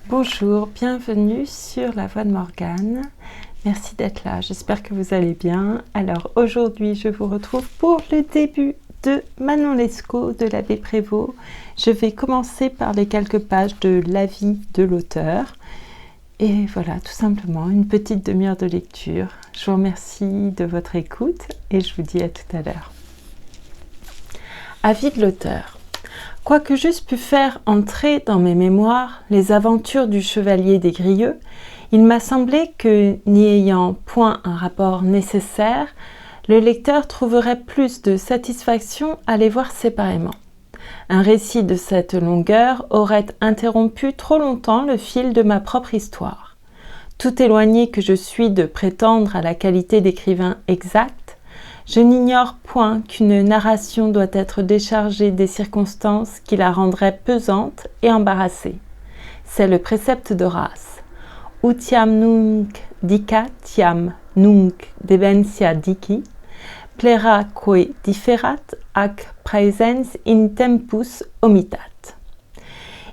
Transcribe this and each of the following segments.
Bonjour, bienvenue sur La Voix de Morgane. Merci d'être là, j'espère que vous allez bien. Alors aujourd'hui, je vous retrouve pour le début de Manon Lescaut de l'abbé Prévost. Je vais commencer par les quelques pages de l'avis de l'auteur. Et voilà, tout simplement, une petite demi-heure de lecture. Je vous remercie de votre écoute et je vous dis à tout à l'heure. Avis de l'auteur. Quoique j'eusse pu faire entrer dans mes mémoires les aventures du chevalier des Grieux, il m'a semblé que, n'y ayant point un rapport nécessaire, le lecteur trouverait plus de satisfaction à les voir séparément. Un récit de cette longueur aurait interrompu trop longtemps le fil de ma propre histoire. Tout éloigné que je suis de prétendre à la qualité d'écrivain exact, je n'ignore point qu'une narration doit être déchargée des circonstances qui la rendraient pesante et embarrassée. C'est le précepte d'Horace. Utiam nunc dicat tiam nunc debentia dici, pleraque differat ac praesens in tempus omitat.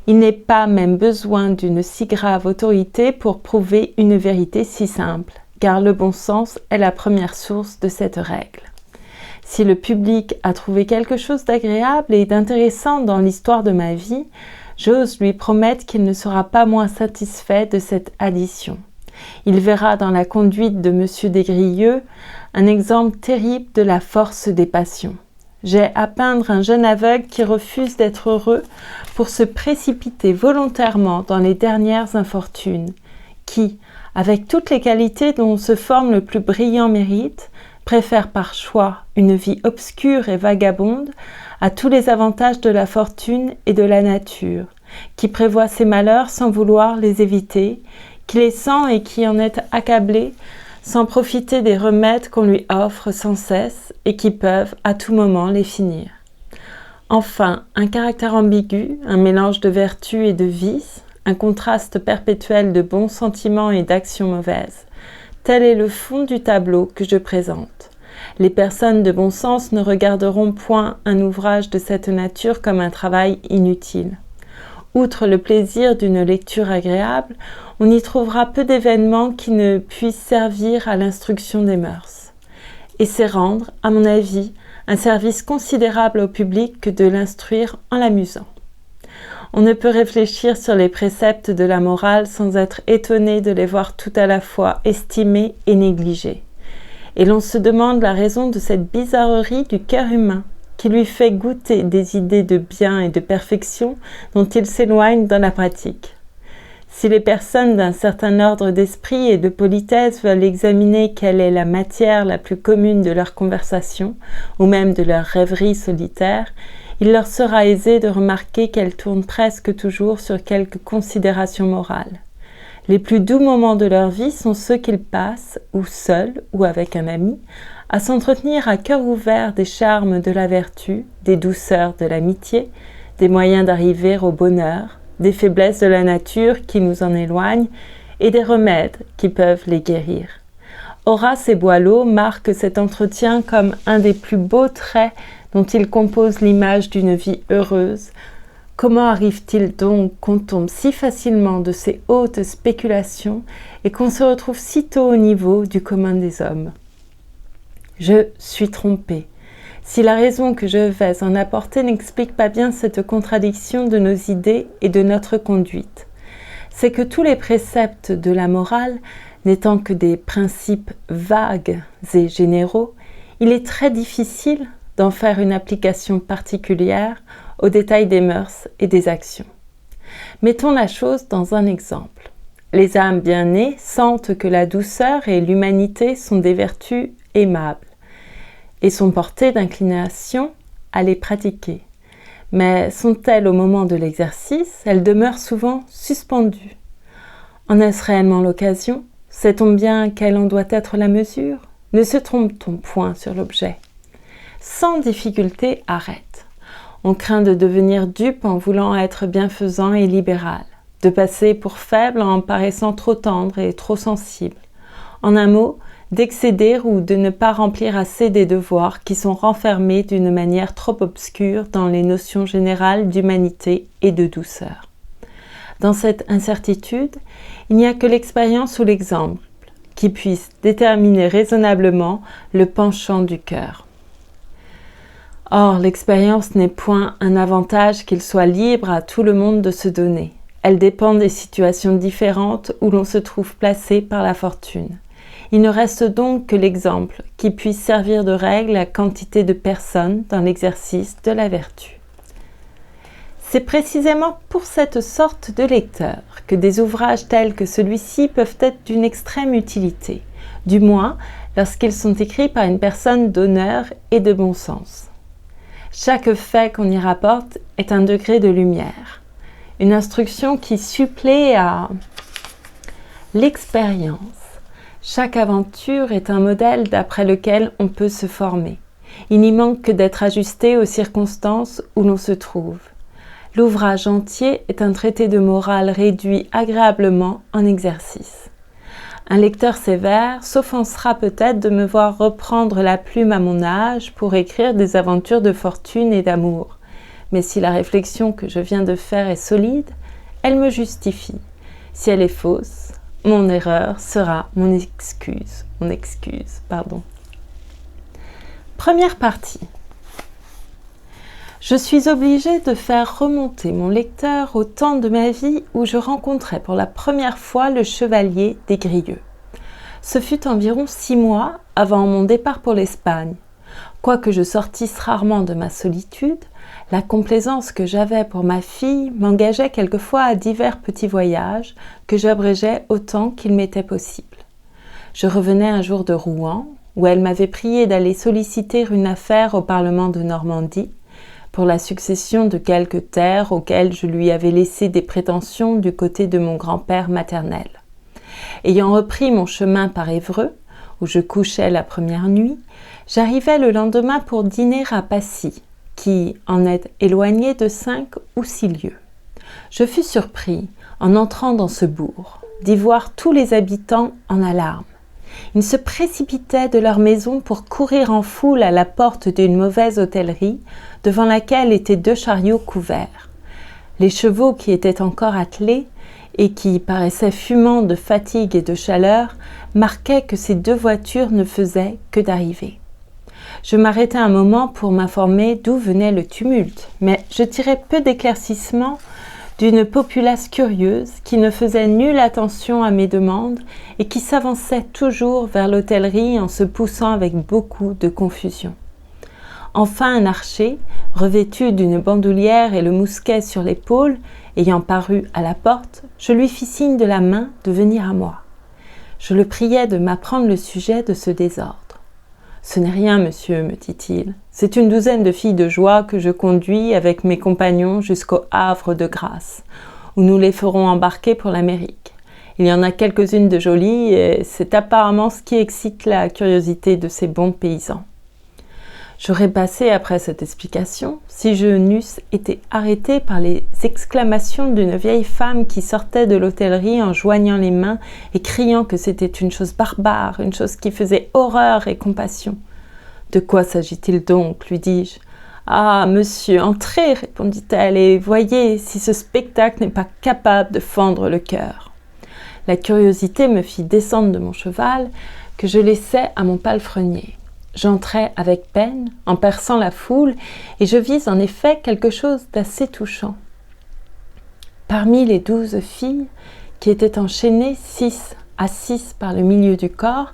Il n'est pas même besoin d'une si grave autorité pour prouver une vérité si simple, car le bon sens est la première source de cette règle. Si le public a trouvé quelque chose d'agréable et d'intéressant dans l'histoire de ma vie, j'ose lui promettre qu'il ne sera pas moins satisfait de cette addition. Il verra dans la conduite de M. des Grieux un exemple terrible de la force des passions. J'ai à peindre un jeune aveugle qui refuse d'être heureux pour se précipiter volontairement dans les dernières infortunes, qui, avec toutes les qualités dont se forme le plus brillant mérite, préfère par choix une vie obscure et vagabonde à tous les avantages de la fortune et de la nature, qui prévoit ses malheurs sans vouloir les éviter, qui les sent et qui en est accablé sans profiter des remèdes qu'on lui offre sans cesse et qui peuvent à tout moment les finir. Enfin, un caractère ambigu, un mélange de vertu et de vice, un contraste perpétuel de bons sentiments et d'actions mauvaises. Tel est le fond du tableau que je présente. Les personnes de bon sens ne regarderont point un ouvrage de cette nature comme un travail inutile. Outre le plaisir d'une lecture agréable, on y trouvera peu d'événements qui ne puissent servir à l'instruction des mœurs. Et c'est rendre, à mon avis, un service considérable au public que de l'instruire en l'amusant. On ne peut réfléchir sur les préceptes de la morale sans être étonné de les voir tout à la fois estimés et négligés. Et l'on se demande la raison de cette bizarrerie du cœur humain, qui lui fait goûter des idées de bien et de perfection dont il s'éloigne dans la pratique. Si les personnes d'un certain ordre d'esprit et de politesse veulent examiner quelle est la matière la plus commune de leur conversation, ou même de leur rêverie solitaire, il leur sera aisé de remarquer qu'elle tourne presque toujours sur quelque considération morale. Les plus doux moments de leur vie sont ceux qu'ils passent, ou seuls, ou avec un ami, à s'entretenir à cœur ouvert des charmes de la vertu, des douceurs de l'amitié, des moyens d'arriver au bonheur, des faiblesses de la nature qui nous en éloignent, et des remèdes qui peuvent les guérir. Horace et Boileau marquent cet entretien comme un des plus beaux traits dont il compose l'image d'une vie heureuse. Comment arrive-t-il donc qu'on tombe si facilement de ces hautes spéculations et qu'on se retrouve si tôt au niveau du commun des hommes ? Je suis trompée. Si la raison que je vais en apporter n'explique pas bien cette contradiction de nos idées et de notre conduite, c'est que tous les préceptes de la morale, n'étant que des principes vagues et généraux, il est très difficile d'en faire une application particulière aux détails des mœurs et des actions. Mettons la chose dans un exemple. Les âmes bien nées sentent que la douceur et l'humanité sont des vertus aimables et sont portées d'inclination à les pratiquer. Mais sont-elles au moment de l'exercice, elles demeurent souvent suspendues. En est-ce réellement l'occasion ? Sait-on bien quelle en doit être la mesure ? Ne se trompe-t-on point sur l'objet ? Sans difficulté, arrête. On craint de devenir dupe en voulant être bienfaisant et libéral, de passer pour faible en paraissant trop tendre et trop sensible. En un mot, d'excéder ou de ne pas remplir assez des devoirs qui sont renfermés d'une manière trop obscure dans les notions générales d'humanité et de douceur. Dans cette incertitude, il n'y a que l'expérience ou l'exemple qui puisse déterminer raisonnablement le penchant du cœur. Or, l'expérience n'est point un avantage qu'il soit libre à tout le monde de se donner. Elle dépend des situations différentes où l'on se trouve placé par la fortune. Il ne reste donc que l'exemple qui puisse servir de règle à quantité de personnes dans l'exercice de la vertu. C'est précisément pour cette sorte de lecteur que des ouvrages tels que celui-ci peuvent être d'une extrême utilité, du moins lorsqu'ils sont écrits par une personne d'honneur et de bon sens. Chaque fait qu'on y rapporte est un degré de lumière, une instruction qui supplée à l'expérience. Chaque aventure est un modèle d'après lequel on peut se former. Il n'y manque que d'être ajusté aux circonstances où l'on se trouve. L'ouvrage entier est un traité de morale réduit agréablement en exercice. Un lecteur sévère s'offensera peut-être de me voir reprendre la plume à mon âge pour écrire des aventures de fortune et d'amour. Mais si la réflexion que je viens de faire est solide, elle me justifie. Si elle est fausse, mon erreur sera mon excuse. Première partie. Je suis obligée de faire remonter mon lecteur au temps de ma vie où je rencontrai pour la première fois le chevalier des Grieux. Ce fut environ 6 mois avant mon départ pour l'Espagne. Quoique je sortisse rarement de ma solitude, la complaisance que j'avais pour ma fille m'engageait quelquefois à divers petits voyages que j'abrégeais autant qu'il m'était possible. Je revenais un jour de Rouen, où elle m'avait prié d'aller solliciter une affaire au Parlement de Normandie, pour la succession de quelques terres auxquelles je lui avais laissé des prétentions du côté de mon grand-père maternel. Ayant repris mon chemin par Évreux, où je couchais la première nuit, j'arrivai le lendemain pour dîner à Passy, qui en est éloigné de 5 ou 6 lieues. Je fus surpris, en entrant dans ce bourg, d'y voir tous les habitants en alarme. Ils se précipitaient de leur maison pour courir en foule à la porte d'une mauvaise hôtellerie, devant laquelle étaient 2 chariots couverts. Les chevaux qui étaient encore attelés, et qui paraissaient fumants de fatigue et de chaleur, marquaient que ces 2 voitures ne faisaient que d'arriver. Je m'arrêtai un moment pour m'informer d'où venait le tumulte, mais je tirai peu d'éclaircissements d'une populace curieuse qui ne faisait nulle attention à mes demandes et qui s'avançait toujours vers l'hôtellerie en se poussant avec beaucoup de confusion. Enfin, un archer, revêtu d'une bandoulière et le mousquet sur l'épaule, ayant paru à la porte, je lui fis signe de la main de venir à moi. Je le priai de m'apprendre le sujet de ce désordre. « Ce n'est rien, monsieur, me dit-il. C'est une 12aine de filles de joie que je conduis avec mes compagnons jusqu'au Havre de Grâce, où nous les ferons embarquer pour l'Amérique. Il y en a quelques-unes de jolies et c'est apparemment ce qui excite la curiosité de ces bons paysans. » J'aurais passé après cette explication si je n'eusse été arrêtée par les exclamations d'une vieille femme qui sortait de l'hôtellerie en joignant les mains et criant que c'était une chose barbare, une chose qui faisait horreur et compassion. « De quoi s'agit-il donc ?» lui dis-je. « Ah, monsieur, entrez !» répondit-elle, « et voyez si ce spectacle n'est pas capable de fendre le cœur. » La curiosité me fit descendre de mon cheval, que je laissais à mon palefrenier. J'entrai avec peine, en perçant la foule, et je vis en effet quelque chose d'assez touchant. Parmi les 12 filles, qui étaient enchaînées 6 à 6 par le milieu du corps,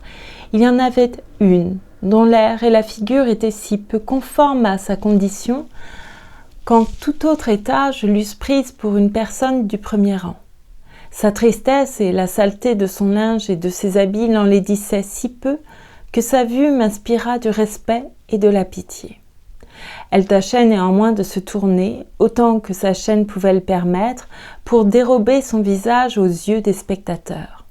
il y en avait une dont l'air et la figure étaient si peu conformes à sa condition qu'en tout autre état je l'eusse prise pour une personne du premier rang. Sa tristesse et la saleté de son linge et de ses habits l'enlaidissaient si peu que sa vue m'inspira du respect et de la pitié. Elle tâchait néanmoins de se tourner, autant que sa chaîne pouvait le permettre, pour dérober son visage aux yeux des spectateurs.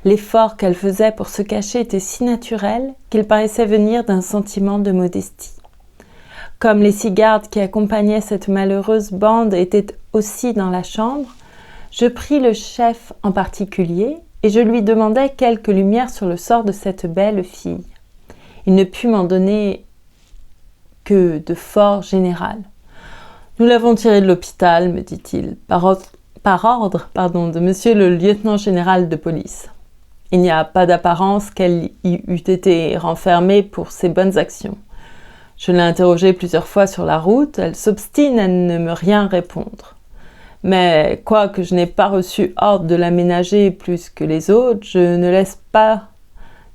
L'effort qu'elle faisait pour se cacher était si naturel qu'il paraissait venir d'un sentiment de modestie. Comme les 6 gardes qui accompagnaient cette malheureuse bande étaient aussi dans la chambre, je pris le chef en particulier, et je lui demandai quelques lumières sur le sort de cette belle fille. Il ne put m'en donner que de fort général. « Nous l'avons tirée de l'hôpital, me dit-il, par ordre de monsieur le lieutenant général de police. Il n'y a pas d'apparence qu'elle y eût été renfermée pour ses bonnes actions. Je l'ai interrogée plusieurs fois sur la route, elle s'obstine à ne me rien répondre. Mais quoique je n'ai pas reçu ordre de la ménager plus que les autres, je ne laisse pas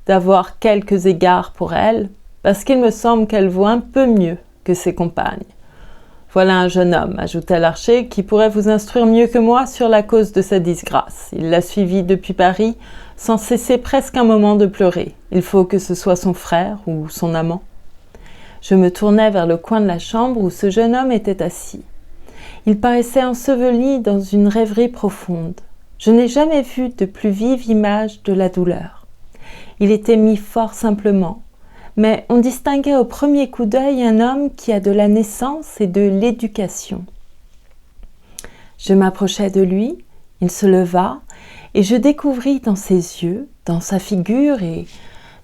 d'avoir quelques égards pour elle, parce qu'il me semble qu'elle vaut un peu mieux que ses compagnes. Voilà un jeune homme, ajouta l'archer, qui pourrait vous instruire mieux que moi sur la cause de sa disgrâce. Il l'a suivie depuis Paris, sans cesser presque un moment de pleurer. Il faut que ce soit son frère ou son amant. Je me tournai vers le coin de la chambre où ce jeune homme était assis. Il paraissait enseveli dans une rêverie profonde. Je n'ai jamais vu de plus vive image de la douleur. Il était mis fort simplement, mais on distinguait au premier coup d'œil un homme qui a de la naissance et de l'éducation. Je m'approchai de lui, il se leva, et je découvris dans ses yeux, dans sa figure et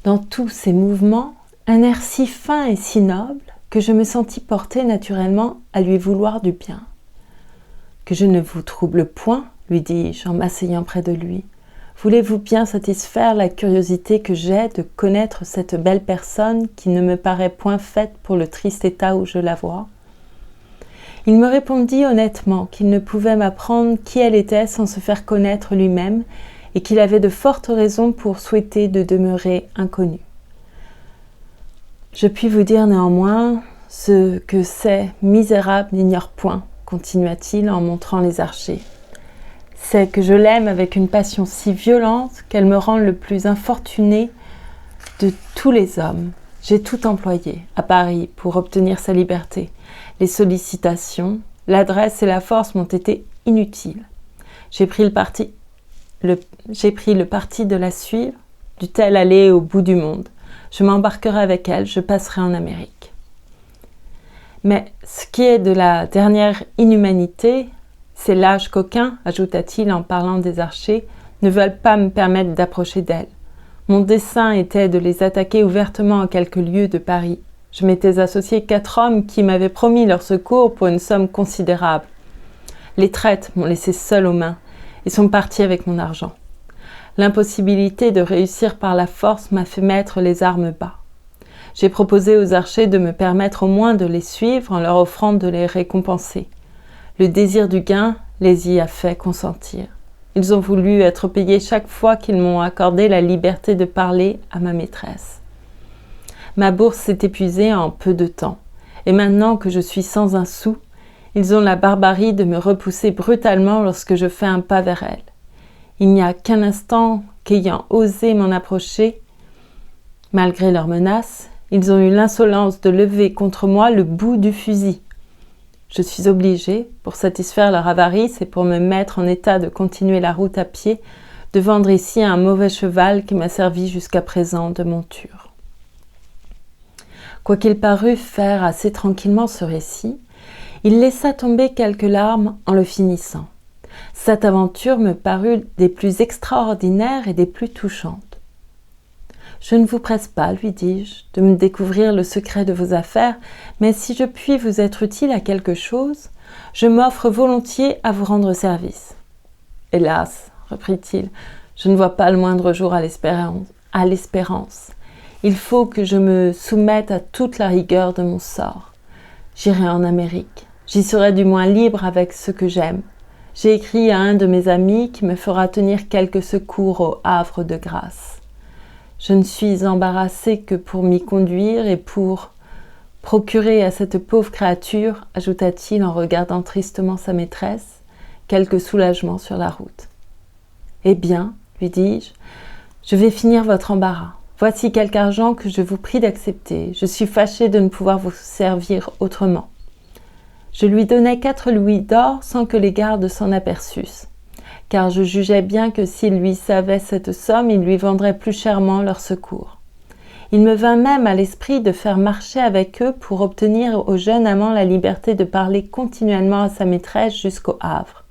dans tous ses mouvements, un air si fin et si noble que je me sentis porter naturellement à lui vouloir du bien. « Que je ne vous trouble point, lui dis-je en m'asseyant près de lui. Voulez-vous bien satisfaire la curiosité que j'ai de connaître cette belle personne qui ne me paraît point faite pour le triste état où je la vois ?» Il me répondit honnêtement qu'il ne pouvait m'apprendre qui elle était sans se faire connaître lui-même et qu'il avait de fortes raisons pour souhaiter de demeurer inconnu. Je puis vous dire néanmoins ce que ces misérables n'ignorent point, continua-t-il en montrant les archers. C'est que je l'aime avec une passion si violente qu'elle me rend le plus infortuné de tous les hommes. J'ai tout employé à Paris pour obtenir sa liberté. Les sollicitations, l'adresse et la force m'ont été inutiles. J'ai pris le parti de la suivre, dût-elle aller au bout du monde. Je m'embarquerai avec elle, je passerai en Amérique. Mais ce qui est de la dernière inhumanité, ces lâches coquins, ajouta-t-il en parlant des archers, ne veulent pas me permettre d'approcher d'elles. Mon dessein était de les attaquer ouvertement à quelques lieues de Paris. Je m'étais associé 4 hommes qui m'avaient promis leur secours pour une somme considérable. Les traîtres m'ont laissé seul aux mains et sont partis avec mon argent. L'impossibilité de réussir par la force m'a fait mettre les armes bas. J'ai proposé aux archers de me permettre au moins de les suivre en leur offrant de les récompenser. Le désir du gain les y a fait consentir. Ils ont voulu être payés chaque fois qu'ils m'ont accordé la liberté de parler à ma maîtresse. Ma bourse s'est épuisée en peu de temps, et maintenant que je suis sans un sou, ils ont la barbarie de me repousser brutalement lorsque je fais un pas vers elles. Il n'y a qu'un instant qu'ayant osé m'en approcher, malgré leurs menaces, ils ont eu l'insolence de lever contre moi le bout du fusil. Je suis obligée, pour satisfaire leur avarice et pour me mettre en état de continuer la route à pied, de vendre ici un mauvais cheval qui m'a servi jusqu'à présent de monture. Quoiqu'il parût faire assez tranquillement ce récit, il laissa tomber quelques larmes en le finissant. Cette aventure me parut des plus extraordinaires et des plus touchantes. « Je ne vous presse pas, lui dis-je, de me découvrir le secret de vos affaires, mais si je puis vous être utile à quelque chose, je m'offre volontiers à vous rendre service. »« Hélas, reprit-il, je ne vois pas le moindre jour à l'espérance. Il faut que je me soumette à toute la rigueur de mon sort. J'irai en Amérique. J'y serai du moins libre avec ceux que j'aime. J'ai écrit à un de mes amis qui me fera tenir quelques secours au Havre de Grâce. Je ne suis embarrassée que pour m'y conduire et pour procurer à cette pauvre créature, ajouta-t-il en regardant tristement sa maîtresse, quelque soulagement sur la route. « Eh bien, lui dis-je, je vais finir votre embarras. Voici quelque argent que je vous prie d'accepter. Je suis fâchée de ne pouvoir vous servir autrement. » Je lui donnai 4 louis d'or sans que les gardes s'en aperçussent, car je jugeais bien que s'ils lui savaient cette somme, ils lui vendraient plus chèrement leur secours. Il me vint même à l'esprit de faire marcher avec eux pour obtenir au jeune amant la liberté de parler continuellement à sa maîtresse jusqu'au Havre.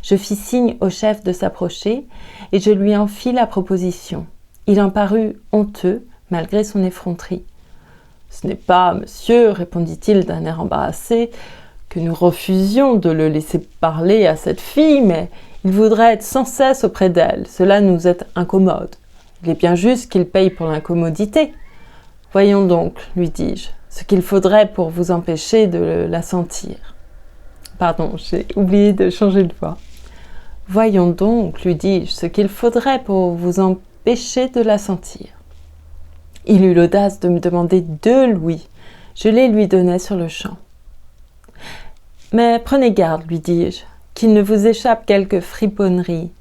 Je fis signe au chef de s'approcher et je lui en fis la proposition. Il en parut honteux, malgré son effronterie. « Ce n'est pas, monsieur, répondit-il d'un air embarrassé, que nous refusions de le laisser parler à cette fille, mais il voudrait être sans cesse auprès d'elle. Cela nous est incommode. Il est bien juste qu'il paye pour l'incommodité. Voyons donc, lui dis-je, ce qu'il faudrait pour vous empêcher de la sentir. Pardon, j'ai oublié de changer de voix. Voyons donc, lui dis-je, ce qu'il faudrait pour vous empêcher de la sentir. Il eut l'audace de me demander 2 louis. Je les lui donnai sur le champ. Mais prenez garde, lui dis-je, qu'il ne vous échappe quelque friponnerie,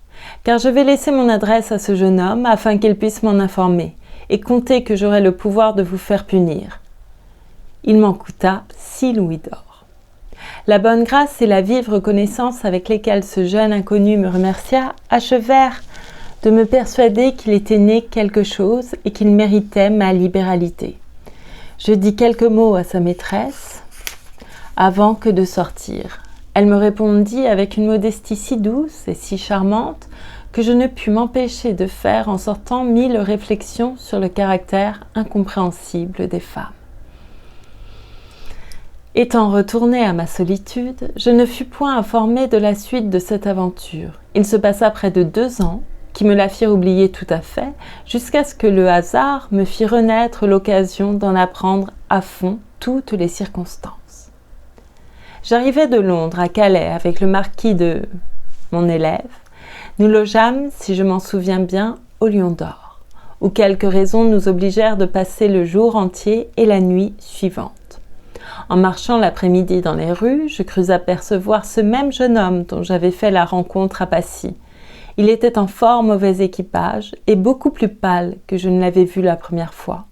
car je vais laisser mon adresse à ce jeune homme afin qu'il puisse m'en informer, et comptez que j'aurai le pouvoir de vous faire punir. Il m'en coûta 6 louis d'or. La bonne grâce et la vive reconnaissance avec lesquelles ce jeune inconnu me remercia achevèrent de me persuader qu'il était né quelque chose et qu'il méritait ma libéralité. Je dis quelques mots à sa maîtresse avant que de sortir. Elle me répondit avec une modestie si douce et si charmante que je ne pus m'empêcher de faire en sortant 1000 réflexions sur le caractère incompréhensible des femmes. Étant retournée à ma solitude, je ne fus point informée de la suite de cette aventure. Il se passa près de 2 ans, qui me la firent oublier tout à fait, jusqu'à ce que le hasard me fit renaître l'occasion d'en apprendre à fond toutes les circonstances. J'arrivai de Londres à Calais avec le marquis de mon élève. Nous logeâmes, si je m'en souviens bien, au Lion d'Or, où quelques raisons nous obligèrent de passer le jour entier et la nuit suivante. En marchant l'après-midi dans les rues, je crus apercevoir ce même jeune homme dont j'avais fait la rencontre à Passy. Il était en fort mauvais équipage et beaucoup plus pâle que je ne l'avais vu la première fois.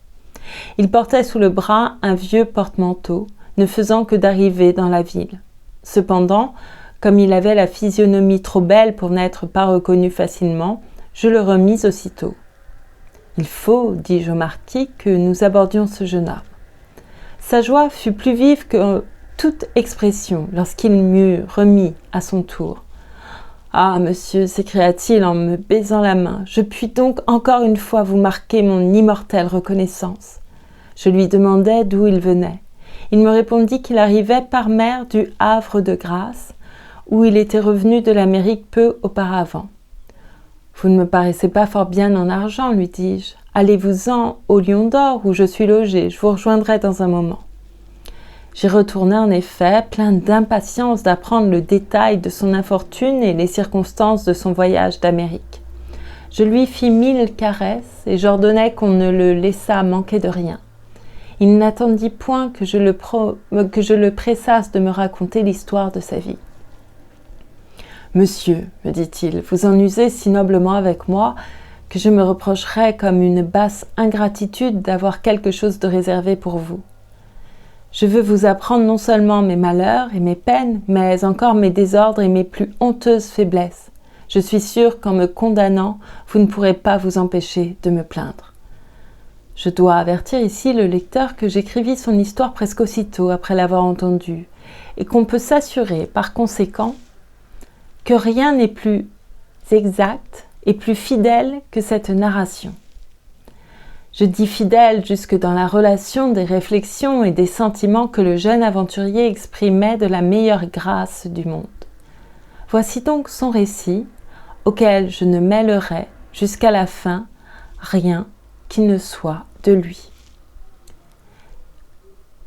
Il portait sous le bras un vieux porte-manteau, ne faisant que d'arriver dans la ville. Cependant, comme il avait la physionomie trop belle pour n'être pas reconnu facilement, je le remis aussitôt. « Il faut, dis-je au marquis, que nous abordions ce jeune homme. » Sa joie fut plus vive que toute expression lorsqu'il m'eut remis à son tour. « Ah, monsieur, s'écria-t-il en me baisant la main, je puis donc encore une fois vous marquer mon immortelle reconnaissance. » Je lui demandai d'où il venait. Il me répondit qu'il arrivait par mer du Havre de Grâce, où il était revenu de l'Amérique peu auparavant. « Vous ne me paraissez pas fort bien en argent, lui dis-je. Allez-vous-en au Lion d'Or où je suis logé, je vous rejoindrai dans un moment. » J'y retournai en effet, plein d'impatience d'apprendre le détail de son infortune et les circonstances de son voyage d'Amérique. Je lui fis 1000 caresses et j'ordonnai qu'on ne le laissât manquer de rien. Il n'attendit point que je le pressasse de me raconter l'histoire de sa vie. « Monsieur, me dit-il, vous en usez si noblement avec moi que je me reprocherais comme une basse ingratitude d'avoir quelque chose de réservé pour vous. Je veux vous apprendre non seulement mes malheurs et mes peines, mais encore mes désordres et mes plus honteuses faiblesses. Je suis sûre qu'en me condamnant, vous ne pourrez pas vous empêcher de me plaindre. » Je dois avertir ici le lecteur que j'écrivis son histoire presque aussitôt après l'avoir entendue, et qu'on peut s'assurer, par conséquent, que rien n'est plus exact et plus fidèle que cette narration. Je dis fidèle jusque dans la relation des réflexions et des sentiments que le jeune aventurier exprimait de la meilleure grâce du monde. Voici donc son récit, auquel je ne mêlerai jusqu'à la fin rien qui ne soit de lui.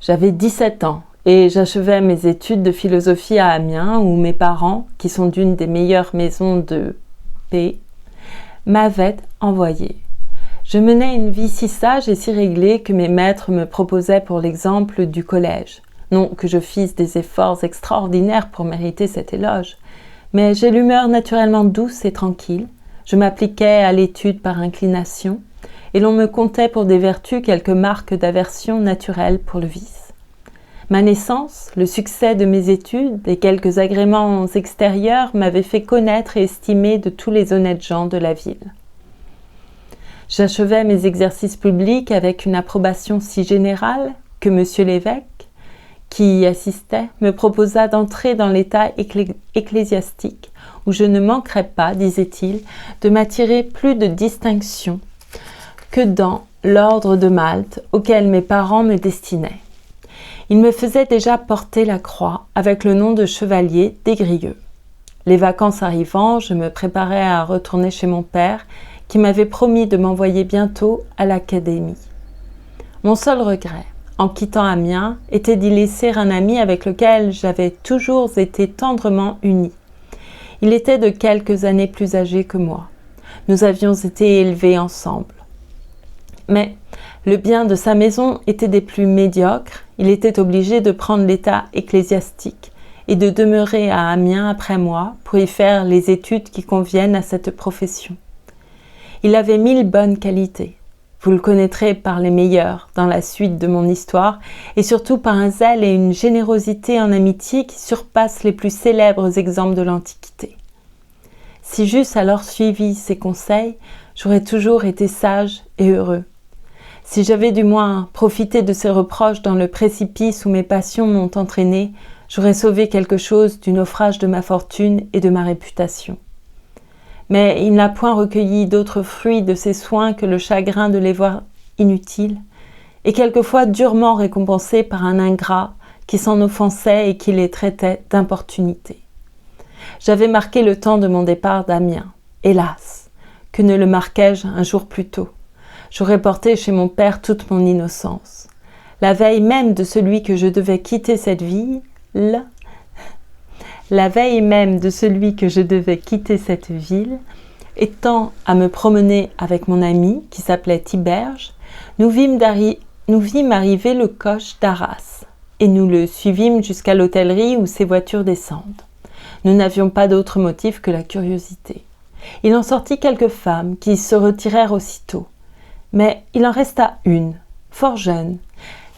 J'avais 17 ans et j'achevais mes études de philosophie à Amiens où mes parents, qui sont d'une des meilleures maisons de paix, m'avaient envoyé. Je menais une vie si sage et si réglée que mes maîtres me proposaient pour l'exemple du collège. Non que je fisse des efforts extraordinaires pour mériter cet éloge, mais j'ai l'humeur naturellement douce et tranquille. Je m'appliquais à l'étude par inclination, et l'on me comptait pour des vertus quelques marques d'aversion naturelle pour le vice. Ma naissance, le succès de mes études et quelques agréments extérieurs m'avaient fait connaître et estimer de tous les honnêtes gens de la ville. J'achevais mes exercices publics avec une approbation si générale que monsieur l'évêque, qui y assistait, me proposa d'entrer dans l'état ecclésiastique, où je ne manquerais pas, disait-il, de m'attirer plus de distinction que dans l'ordre de Malte auquel mes parents me destinaient. Il me faisait déjà porter la croix avec le nom de chevalier des Grieux. Les vacances arrivant, je me préparais à retourner chez mon père, qui m'avait promis de m'envoyer bientôt à l'académie. Mon seul regret, en quittant Amiens, était d'y laisser un ami avec lequel j'avais toujours été tendrement unie. Il était de quelques années plus âgé que moi. Nous avions été élevés ensemble. Mais le bien de sa maison était des plus médiocres. Il était obligé de prendre l'état ecclésiastique et de demeurer à Amiens après moi pour y faire les études qui conviennent à cette profession. Il avait 1000 bonnes qualités. Vous le connaîtrez par les meilleures dans la suite de mon histoire et surtout par un zèle et une générosité en amitié qui surpassent les plus célèbres exemples de l'Antiquité. Si j'eusse alors suivi ses conseils, j'aurais toujours été sage et heureux. Si j'avais du moins profité de ses reproches dans le précipice où mes passions m'ont entraîné, j'aurais sauvé quelque chose du naufrage de ma fortune et de ma réputation. Mais il n'a point recueilli d'autres fruits de ses soins que le chagrin de les voir inutiles, et quelquefois durement récompensés par un ingrat qui s'en offensait et qui les traitait d'importunité. J'avais marqué le temps de mon départ d'Amiens. Hélas, que ne le marquai-je un jour plus tôt? J'aurais porté chez mon père toute mon innocence. La veille même de celui que je devais quitter cette ville, étant à me promener avec mon ami qui s'appelait Tiberge, nous vîmes arriver le coche d'Arras et nous le suivîmes jusqu'à l'hôtellerie où ses voitures descendent. Nous n'avions pas d'autre motif que la curiosité. Il en sortit quelques femmes qui se retirèrent aussitôt, mais il en resta une, fort jeune,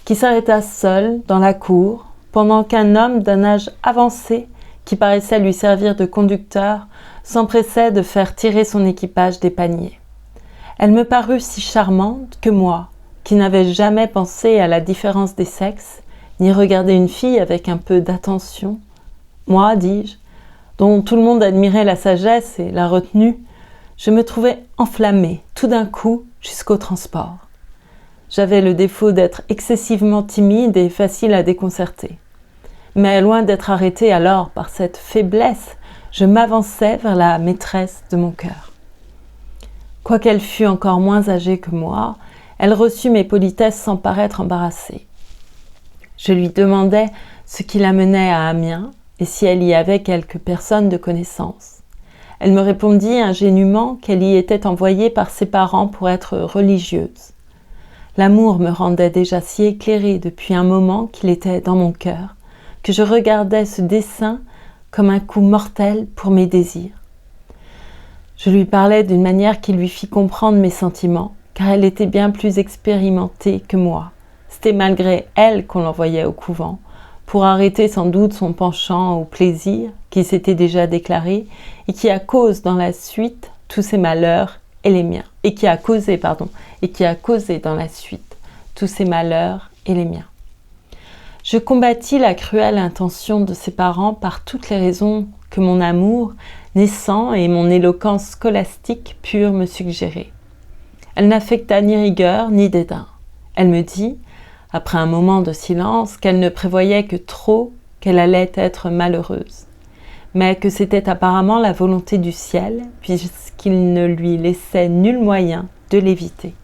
qui s'arrêta seule dans la cour pendant qu'un homme d'un âge avancé qui paraissait lui servir de conducteur, s'empressait de faire tirer son équipage des paniers. Elle me parut si charmante que moi, qui n'avais jamais pensé à la différence des sexes, ni regardé une fille avec un peu d'attention, moi, dis-je, dont tout le monde admirait la sagesse et la retenue, je me trouvais enflammée, tout d'un coup, jusqu'au transport. J'avais le défaut d'être excessivement timide et facile à déconcerter. Mais loin d'être arrêtée alors par cette faiblesse, je m'avançai vers la maîtresse de mon cœur. Quoiqu'elle fût encore moins âgée que moi, elle reçut mes politesses sans paraître embarrassée. Je lui demandai ce qui l'amenait à Amiens et si elle y avait quelques personnes de connaissance. Elle me répondit ingénument qu'elle y était envoyée par ses parents pour être religieuse. L'amour me rendait déjà si éclairé depuis un moment qu'il était dans mon cœur, que je regardais ce dessein comme un coup mortel pour mes désirs. Je lui parlais d'une manière qui lui fit comprendre mes sentiments, car elle était bien plus expérimentée que moi. C'était malgré elle qu'on l'envoyait au couvent, pour arrêter sans doute son penchant au plaisir qui s'était déjà déclaré et qui a causé dans la suite tous ses malheurs et les miens, et qui a causé dans la suite tous ses malheurs et les miens. Je combattis la cruelle intention de ses parents par toutes les raisons que mon amour naissant et mon éloquence scolastique purent me suggérer. Elle n'affecta ni rigueur ni dédain. Elle me dit, après un moment de silence, qu'elle ne prévoyait que trop qu'elle allait être malheureuse, mais que c'était apparemment la volonté du ciel, puisqu'il ne lui laissait nul moyen de l'éviter.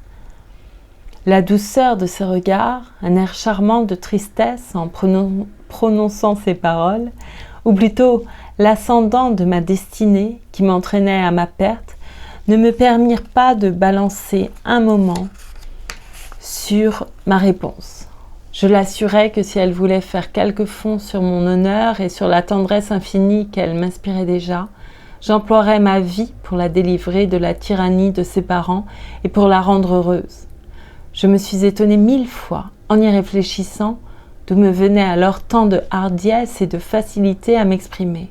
La douceur de ses regards, un air charmant de tristesse en prononçant ces paroles, ou plutôt l'ascendant de ma destinée qui m'entraînait à ma perte, ne me permirent pas de balancer un moment sur ma réponse. Je l'assurai que si elle voulait faire quelque fond sur mon honneur et sur la tendresse infinie qu'elle m'inspirait déjà, j'emploierais ma vie pour la délivrer de la tyrannie de ses parents et pour la rendre heureuse. Je me suis étonnée 1000 fois, en y réfléchissant, d'où me venait alors tant de hardiesse et de facilité à m'exprimer.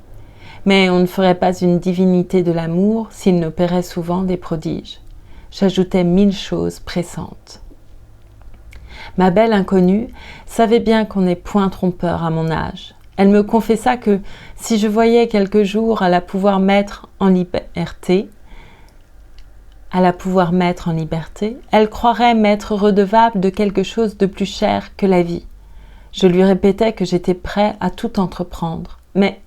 Mais on ne ferait pas une divinité de l'amour s'il n'opérait souvent des prodiges. J'ajoutais 1000 choses pressantes. Ma belle inconnue savait bien qu'on n'est point trompeur à mon âge. Elle me confessa que si je voyais quelque jour à la pouvoir mettre en liberté, elle croirait m'être redevable de quelque chose de plus cher que la vie. Je lui répétais que j'étais prêt à tout entreprendre, mais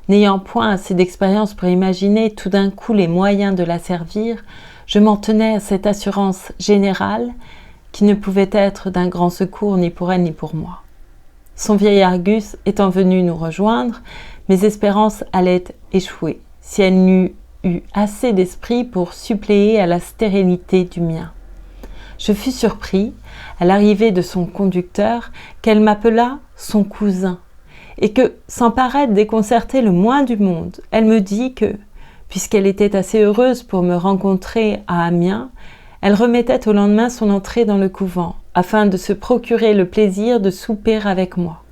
n'ayant point assez d'expérience pour imaginer tout d'un coup les moyens de la servir, je m'en tenais à cette assurance générale qui ne pouvait être d'un grand secours ni pour elle ni pour moi. Son vieil Argus étant venu nous rejoindre, mes espérances allaient échouer si elle n'eût eu assez d'esprit pour suppléer à la stérilité du mien. Je fus surpris, à l'arrivée de son conducteur, qu'elle m'appela son cousin, et que, sans paraître déconcerter le moins du monde, elle me dit que, puisqu'elle était assez heureuse pour me rencontrer à Amiens, elle remettait au lendemain son entrée dans le couvent, afin de se procurer le plaisir de souper avec moi.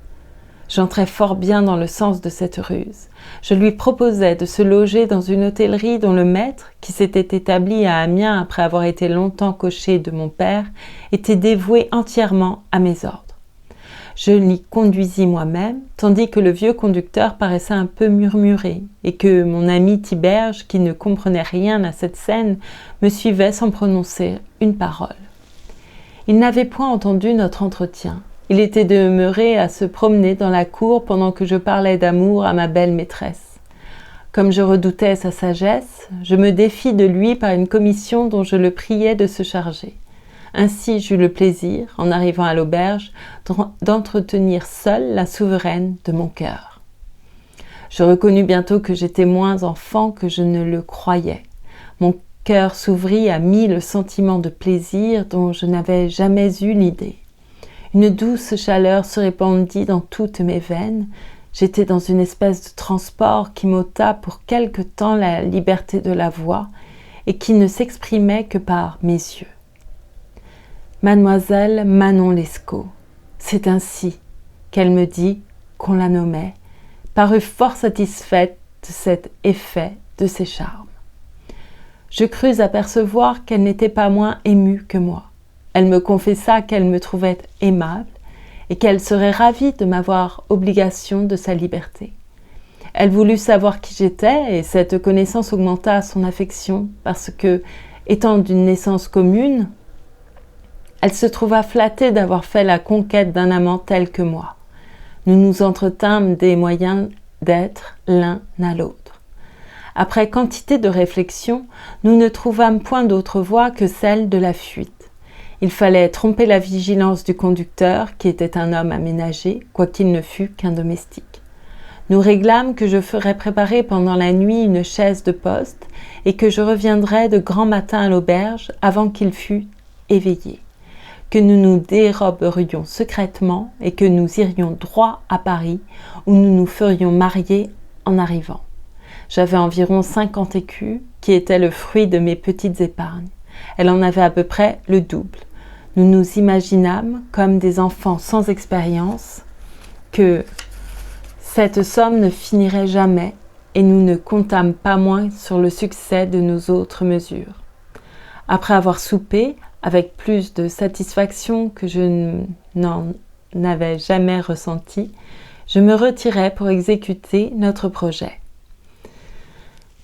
J'entrais fort bien dans le sens de cette ruse. Je lui proposais de se loger dans une hôtellerie dont le maître, qui s'était établi à Amiens après avoir été longtemps cocher de mon père, était dévoué entièrement à mes ordres. Je l'y conduisis moi-même, tandis que le vieux conducteur paraissait un peu murmuré, et que mon ami Tiberge, qui ne comprenait rien à cette scène, me suivait sans prononcer une parole. Il n'avait point entendu notre entretien. Il était demeuré à se promener dans la cour pendant que je parlais d'amour à ma belle maîtresse. Comme je redoutais sa sagesse, je me défis de lui par une commission dont je le priais de se charger. Ainsi j'eus le plaisir, en arrivant à l'auberge, d'entretenir seule la souveraine de mon cœur. Je reconnus bientôt que j'étais moins enfant que je ne le croyais. Mon cœur s'ouvrit à 1000 sentiments de plaisir dont je n'avais jamais eu l'idée. Une douce chaleur se répandit dans toutes mes veines. J'étais dans une espèce de transport qui m'ôta pour quelque temps la liberté de la voix et qui ne s'exprimait que par mes yeux. Mademoiselle Manon Lescaut, c'est ainsi qu'elle me dit qu'on la nommait, parut fort satisfaite de cet effet de ses charmes. Je crus apercevoir qu'elle n'était pas moins émue que moi. Elle me confessa qu'elle me trouvait aimable et qu'elle serait ravie de m'avoir obligation de sa liberté. Elle voulut savoir qui j'étais et cette connaissance augmenta son affection parce que, étant d'une naissance commune, elle se trouva flattée d'avoir fait la conquête d'un amant tel que moi. Nous nous entretînmes des moyens d'être l'un à l'autre. Après quantité de réflexions, nous ne trouvâmes point d'autre voie que celle de la fuite. Il fallait tromper la vigilance du conducteur, qui était un homme aménagé, quoiqu'il ne fût qu'un domestique. Nous réglâmes que je ferais préparer pendant la nuit une chaise de poste et que je reviendrais de grand matin à l'auberge avant qu'il fût éveillé, que nous nous déroberions secrètement et que nous irions droit à Paris, où nous nous ferions marier en arrivant. J'avais environ 50 écus, qui étaient le fruit de mes petites épargnes. Elle en avait à peu près le double. Nous nous imaginâmes, comme des enfants sans expérience, que cette somme ne finirait jamais et nous ne comptâmes pas moins sur le succès de nos autres mesures. Après avoir soupé, avec plus de satisfaction que je n'en avais jamais ressenti, je me retirai pour exécuter notre projet.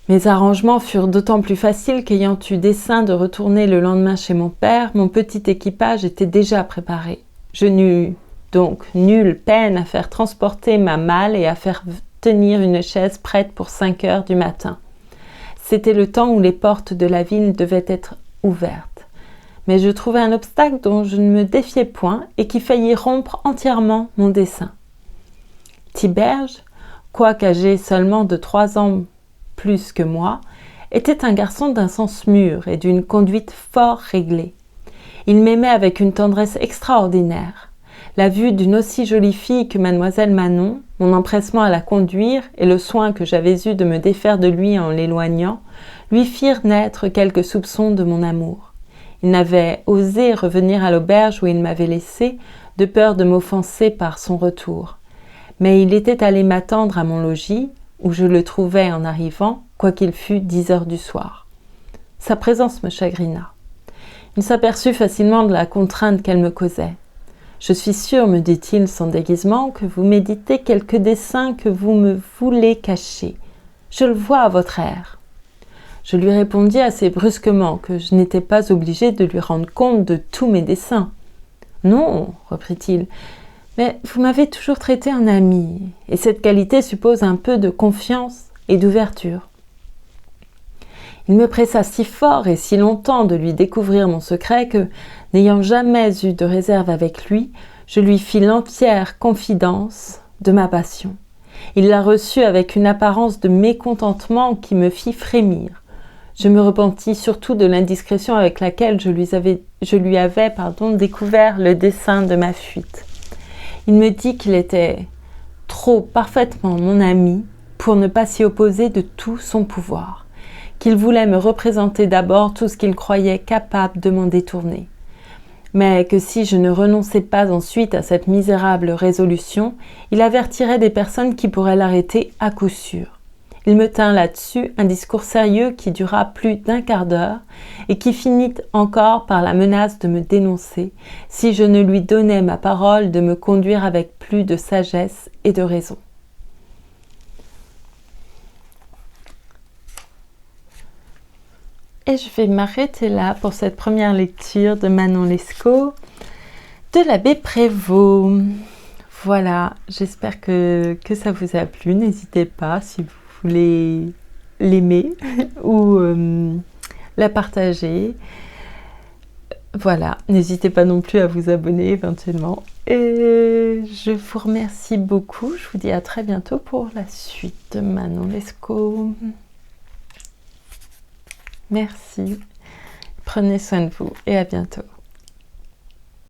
Mes arrangements furent d'autant plus faciles qu'ayant eu dessein de retourner le lendemain chez mon père, mon petit équipage était déjà préparé. Je n'eus donc nulle peine à faire transporter ma malle et à faire tenir une chaise prête pour 5 heures du matin. C'était le temps où les portes de la ville devaient être ouvertes. Mais je trouvai un obstacle dont je ne me défiais point et qui faillit rompre entièrement mon dessein. Tiberge, quoique âgé seulement de 3 ans plus que moi, était un garçon d'un sens mûr et d'une conduite fort réglée. Il m'aimait avec une tendresse extraordinaire. La vue d'une aussi jolie fille que mademoiselle Manon, mon empressement à la conduire et le soin que j'avais eu de me défaire de lui en l'éloignant, lui firent naître quelques soupçons de mon amour. Il n'avait osé revenir à l'auberge où il m'avait laissé, de peur de m'offenser par son retour. Mais il était allé m'attendre à mon logis, où je le trouvai en arrivant, quoiqu'il fût 10 heures du soir. Sa présence me chagrina. Il s'aperçut facilement de la contrainte qu'elle me causait. « Je suis sûr, me dit-il sans déguisement, que vous méditez quelque dessein que vous me voulez cacher. Je le vois à votre air. » Je lui répondis assez brusquement que je n'étais pas obligée de lui rendre compte de tous mes desseins. « Non, reprit-il, Mais vous m'avez toujours traité en ami, et cette qualité suppose un peu de confiance et d'ouverture. Il me pressa si fort et si longtemps de lui découvrir mon secret que, n'ayant jamais eu de réserve avec lui, je lui fis l'entière confidence de ma passion. Il la reçut avec une apparence de mécontentement qui me fit frémir. Je me repentis surtout de l'indiscrétion avec laquelle je lui avais découvert le dessein de ma fuite. Il me dit qu'il était trop parfaitement mon ami pour ne pas s'y opposer de tout son pouvoir, qu'il voulait me représenter d'abord tout ce qu'il croyait capable de m'en détourner, mais que si je ne renonçais pas ensuite à cette misérable résolution, il avertirait des personnes qui pourraient l'arrêter à coup sûr. Il me tint là-dessus un discours sérieux qui dura plus d'un quart d'heure et qui finit encore par la menace de me dénoncer si je ne lui donnais ma parole de me conduire avec plus de sagesse et de raison. Et je vais m'arrêter là pour cette première lecture de Manon Lescaut de l'abbé Prévost. Voilà, j'espère que ça vous a plu. N'hésitez pas si vous voulez l'aimer ou la partager. Voilà, n'hésitez pas non plus à vous abonner éventuellement. Et je vous remercie beaucoup. Je vous dis à très bientôt pour la suite de Manon Lescaut. Merci. Prenez soin de vous et à bientôt.